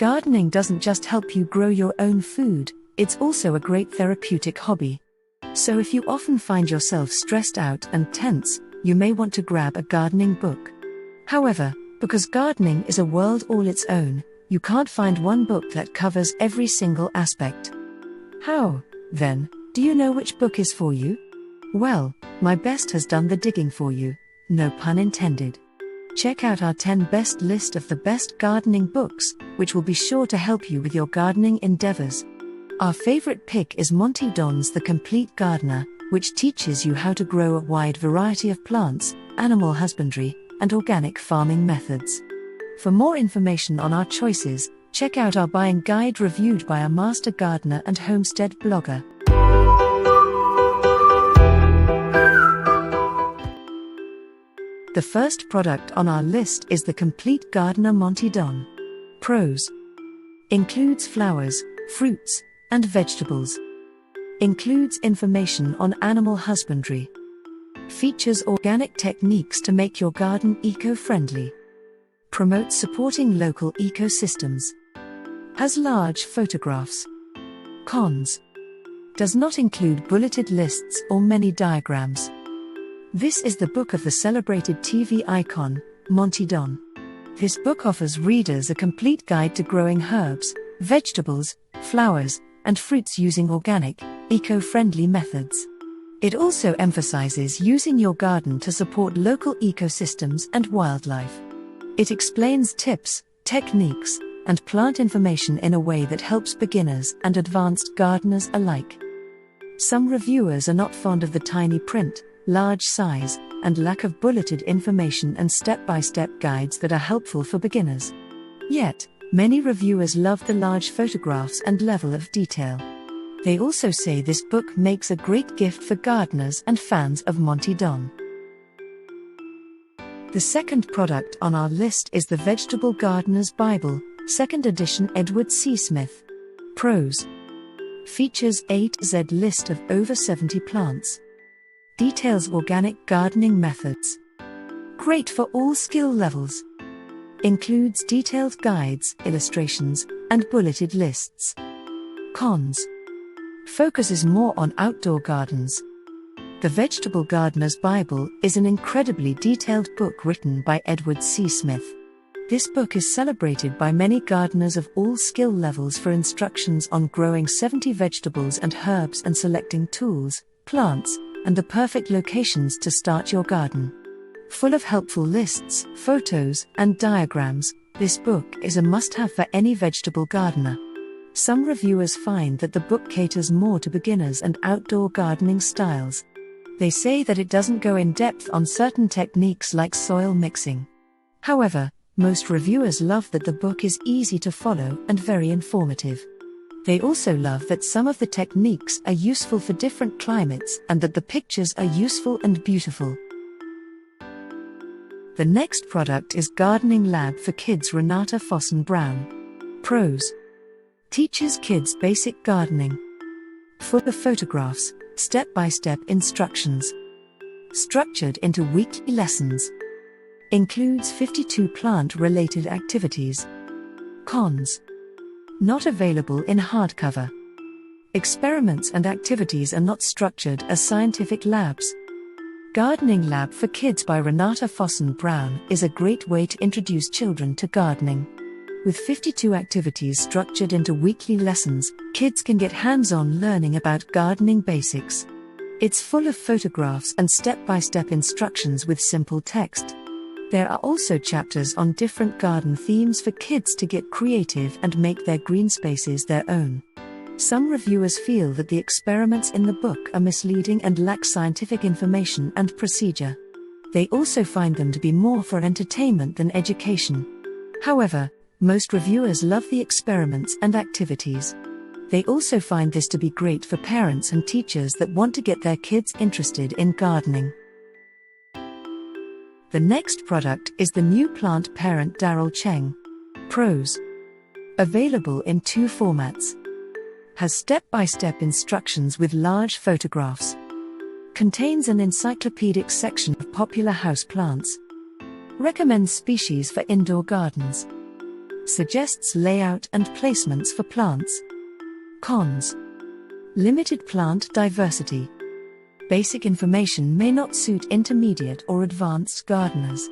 Gardening doesn't just help you grow your own food, it's also a great therapeutic hobby. So if you often find yourself stressed out and tense, you may want to grab a gardening book. However, because gardening is a world all its own, you can't find one book that covers every single aspect. How, then, do you know which book is for you? Well, my best has done the digging for you, no pun intended. Check out our 10 best list of the best gardening books, which will be sure to help you with your gardening endeavors. Our favorite pick is Monty Don's The Complete Gardener, which teaches you how to grow a wide variety of plants, animal husbandry, and organic farming methods. For more information on our choices, check out our buying guide reviewed by a master gardener and homestead blogger. The first product on our list is The Complete Gardener Monty Don. Pros: includes flowers, fruits, and vegetables. Includes information on animal husbandry. Features organic techniques to make your garden eco-friendly. Promotes supporting local ecosystems. Has large photographs. Cons: does not include bulleted lists or many diagrams. This is the book of the celebrated TV icon, Monty Don. This book offers readers a complete guide to growing herbs, vegetables, flowers, and fruits using organic, eco-friendly methods. It also emphasizes using your garden to support local ecosystems and wildlife. It explains tips, techniques, and plant information in a way that helps beginners and advanced gardeners alike. Some reviewers are not fond of the tiny print, large size, and lack of bulleted information and step-by-step guides that are helpful for beginners. Yet, many reviewers love the large photographs and level of detail. They also say this book makes a great gift for gardeners and fans of Monty Don. The second product on our list is The Vegetable Gardener's Bible, 2nd edition, Edward C. Smith. Pros: features A-to-Z list of over 70 plants. Details organic gardening methods. Great for all skill levels. Includes detailed guides, illustrations, and bulleted lists. Cons: focuses more on outdoor gardens. The Vegetable Gardener's Bible is an incredibly detailed book written by Edward C. Smith. This book is celebrated by many gardeners of all skill levels for instructions on growing 70 vegetables and herbs and selecting tools, plants, and the perfect locations to start your garden. Full of helpful lists, photos, and diagrams, this book is a must-have for any vegetable gardener. Some reviewers find that the book caters more to beginners and outdoor gardening styles. They say that it doesn't go in depth on certain techniques like soil mixing. However, most reviewers love that the book is easy to follow and very informative. They also love that some of the techniques are useful for different climates and that the pictures are useful and beautiful. The next product is Gardening Lab for Kids, Renata Fossen Brown. Pros: teaches kids basic gardening. Full of photographs, step-by-step instructions. Structured into weekly lessons. Includes 52 plant-related activities. Cons: not available in hardcover. Experiments and activities are not structured as scientific labs. Gardening Lab for Kids by Renata Fossen Brown is a great way to introduce children to gardening. With 52 activities structured into weekly lessons, kids can get hands-on learning about gardening basics. It's full of photographs and step-by-step instructions with simple text. There are also chapters on different garden themes for kids to get creative and make their green spaces their own. Some reviewers feel that the experiments in the book are misleading and lack scientific information and procedure. They also find them to be more for entertainment than education. However, most reviewers love the experiments and activities. They also find this to be great for parents and teachers that want to get their kids interested in gardening. The next product is the new plant parent Darryl Cheng. Pros: available in 2 formats. Has step-by-step instructions with large photographs. Contains an encyclopedic section of popular house plants. Recommends species for indoor gardens. Suggests layout and placements for plants. Cons. Limited plant diversity. Basic information may not suit intermediate or advanced gardeners.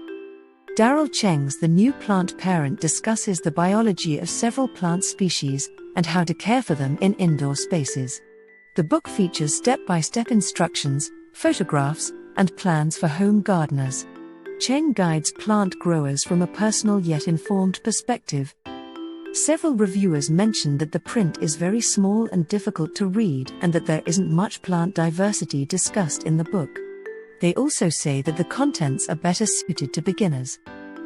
Darryl Cheng's The New Plant Parent discusses the biology of several plant species and how to care for them in indoor spaces. The book features step-by-step instructions, photographs, and plans for home gardeners. Cheng guides plant growers from a personal yet informed perspective. Several reviewers mentioned that the print is very small and difficult to read and that there isn't much plant diversity discussed in the book. They also say that the contents are better suited to beginners.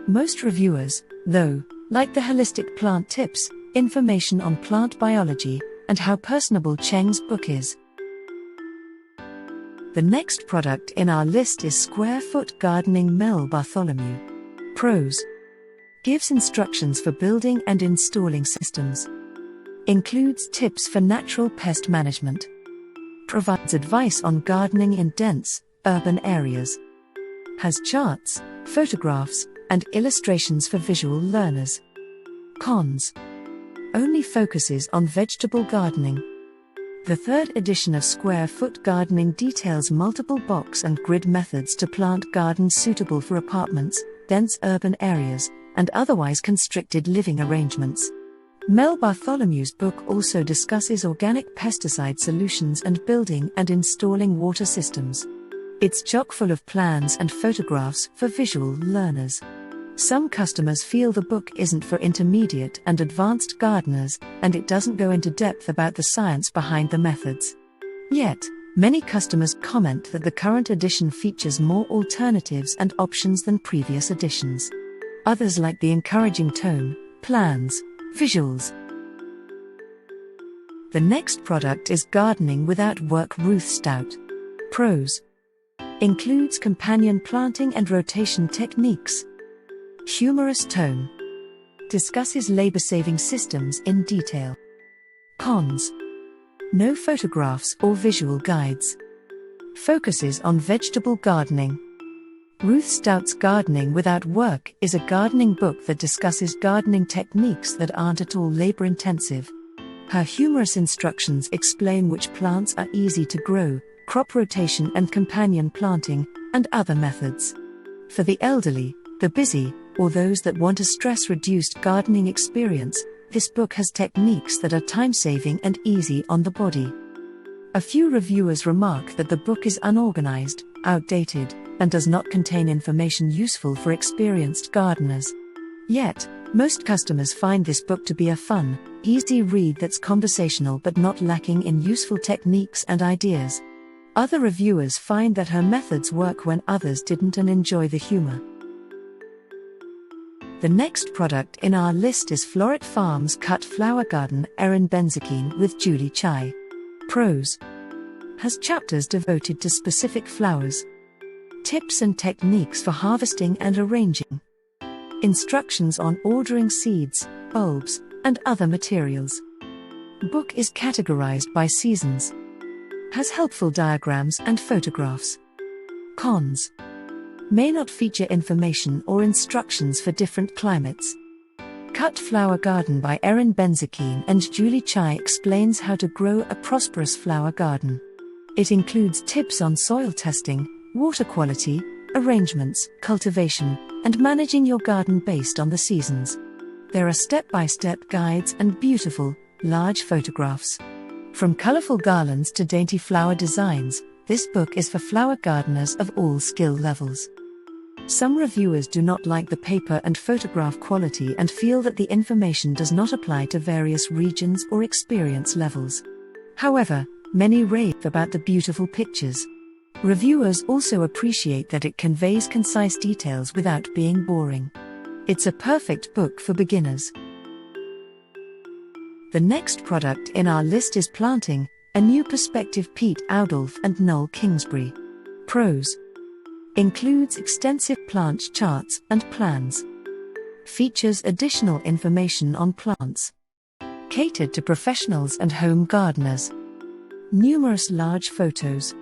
Most reviewers, though, like the holistic plant tips, information on plant biology, and how personable Cheng's book is. The next product in our list is Square Foot Gardening Bartholomew. Pros. Gives instructions for building and installing systems. Includes tips for natural pest management. Provides advice on gardening in dense, urban areas. Has charts, photographs, and illustrations for visual learners. Cons. Only focuses on vegetable gardening. The third edition of Square Foot Gardening details multiple box and grid methods to plant gardens suitable for apartments, dense urban areas, and otherwise constricted living arrangements. Bartholomew's book also discusses organic pesticide solutions and building and installing water systems. It's chock full of plans and photographs for visual learners. Some customers feel the book isn't for intermediate and advanced gardeners, and it doesn't go into depth about the science behind the methods. Yet, many customers comment that the current edition features more alternatives and options than previous editions. Others like the encouraging tone, plans, visuals. The next product is Gardening Without Work Ruth Stout. Pros. Includes companion planting and rotation techniques. Humorous tone. Discusses labor-saving systems in detail. Cons. No photographs or visual guides. Focuses on vegetable gardening. Ruth Stout's Gardening Without Work is a gardening book that discusses gardening techniques that aren't at all labor-intensive. Her humorous instructions explain which plants are easy to grow, crop rotation and companion planting, and other methods. For the elderly, the busy, or those that want a stress-reduced gardening experience, this book has techniques that are time-saving and easy on the body. A few reviewers remark that the book is unorganized, outdated, and does not contain information useful for experienced gardeners. Yet, most customers find this book to be a fun, easy read that's conversational but not lacking in useful techniques and ideas. Other reviewers find that her methods work when others didn't and enjoy the humor. The next product in our list is Floret Farm's Cut Flower Garden Erin Benzakein with Julie Chai. Pros. Has chapters devoted to specific flowers. Tips and techniques for harvesting and arranging. Instructions on ordering seeds, bulbs, and other materials. Book is categorized by seasons. Has helpful diagrams and photographs. Cons. May not feature information or instructions for different climates. Cut Flower Garden by Erin Benzakein and Julie Chai explains how to grow a prosperous flower garden. It includes tips on soil testing, water quality, arrangements, cultivation, and managing your garden based on the seasons. There are step-by-step guides and beautiful, large photographs. From colorful garlands to dainty flower designs, this book is for flower gardeners of all skill levels. Some reviewers do not like the paper and photograph quality and feel that the information does not apply to various regions or experience levels. However, many rave about the beautiful pictures. Reviewers also appreciate that it conveys concise details without being boring. It's a perfect book for beginners. The next product in our list is Planting, A New Perspective Piet Oudolf and Noel Kingsbury. Pros. Includes extensive plant charts and plans. Features additional information on plants. Catered to professionals and home gardeners. Numerous large photos.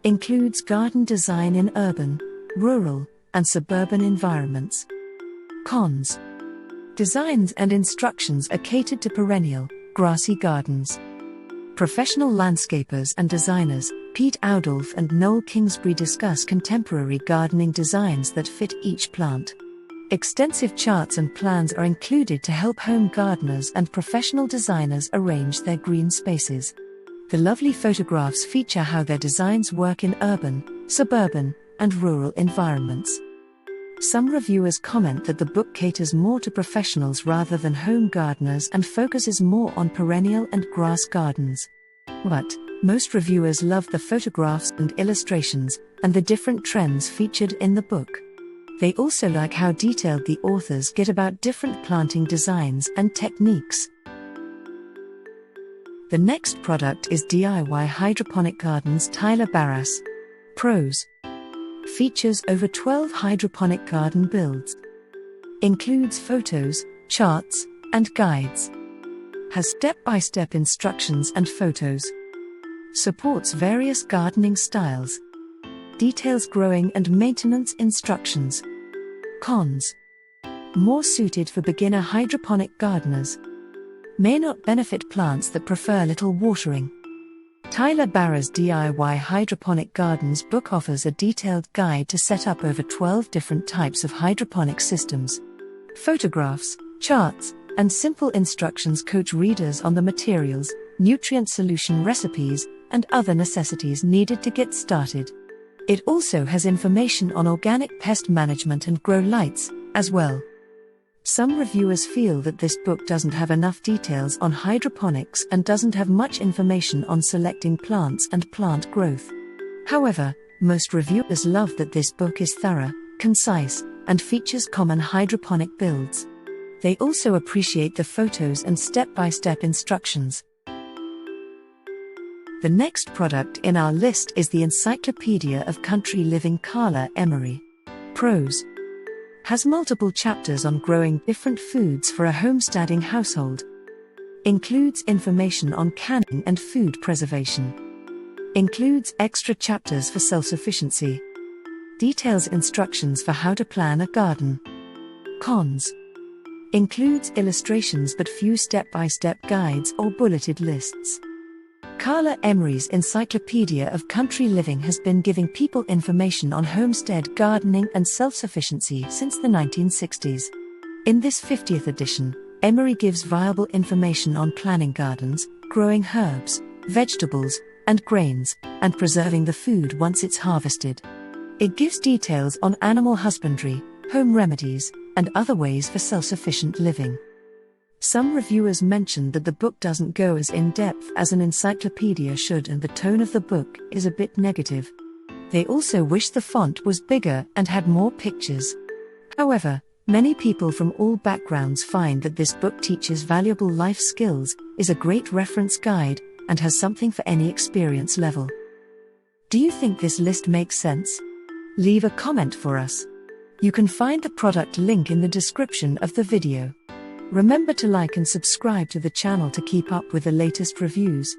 Includes garden design in urban, rural, and suburban environments. Cons. Designs and instructions are catered to perennial, grassy gardens. Professional landscapers and designers, Piet Oudolf and Noel Kingsbury discuss contemporary gardening designs that fit each plant. Extensive charts and plans are included to help home gardeners and professional designers arrange their green spaces. The lovely photographs feature how their designs work in urban, suburban, and rural environments. Some reviewers comment that the book caters more to professionals rather than home gardeners and focuses more on perennial and grass gardens. But most reviewers love the photographs and illustrations, and the different trends featured in the book. They also like how detailed the authors get about different planting designs and techniques. The next product is DIY Hydroponic Gardens Tyler Baras. Pros: features over 12 hydroponic garden builds. Includes photos, charts, and guides. Has step-by-step instructions and photos. Supports various gardening styles. Details growing and maintenance instructions. Cons: more suited for beginner hydroponic gardeners. May not benefit plants that prefer little watering. Tyler Baras' DIY Hydroponic Gardens book offers a detailed guide to set up over 12 different types of hydroponic systems. Photographs, charts, and simple instructions coach readers on the materials, nutrient solution recipes, and other necessities needed to get started. It also has information on organic pest management and grow lights, as well. Some reviewers feel that this book doesn't have enough details on hydroponics and doesn't have much information on selecting plants and plant growth. However, most reviewers love that this book is thorough, concise, and features common hydroponic builds. They also appreciate the photos and step-by-step instructions. The next product in our list is the Encyclopedia of Country Living Carla Emery. Pros: has multiple chapters on growing different foods for a homesteading household. Includes information on canning and food preservation. Includes extra chapters for self-sufficiency. Details instructions for how to plan a garden. Cons: includes illustrations but few step-by-step guides or bulleted lists. Carla Emery's Encyclopedia of Country Living has been giving people information on homestead gardening and self-sufficiency since the 1960s. In this 50th edition, Emery gives viable information on planning gardens, growing herbs, vegetables, and grains, and preserving the food once it's harvested. It gives details on animal husbandry, home remedies, and other ways for self-sufficient living. Some reviewers mentioned that the book doesn't go as in-depth as an encyclopedia should and the tone of the book is a bit negative. They also wish the font was bigger and had more pictures. However, many people from all backgrounds find that this book teaches valuable life skills, is a great reference guide, and has something for any experience level. Do you think this list makes sense? Leave a comment for us. You can find the product link in the description of the video. Remember to like and subscribe to the channel to keep up with the latest reviews.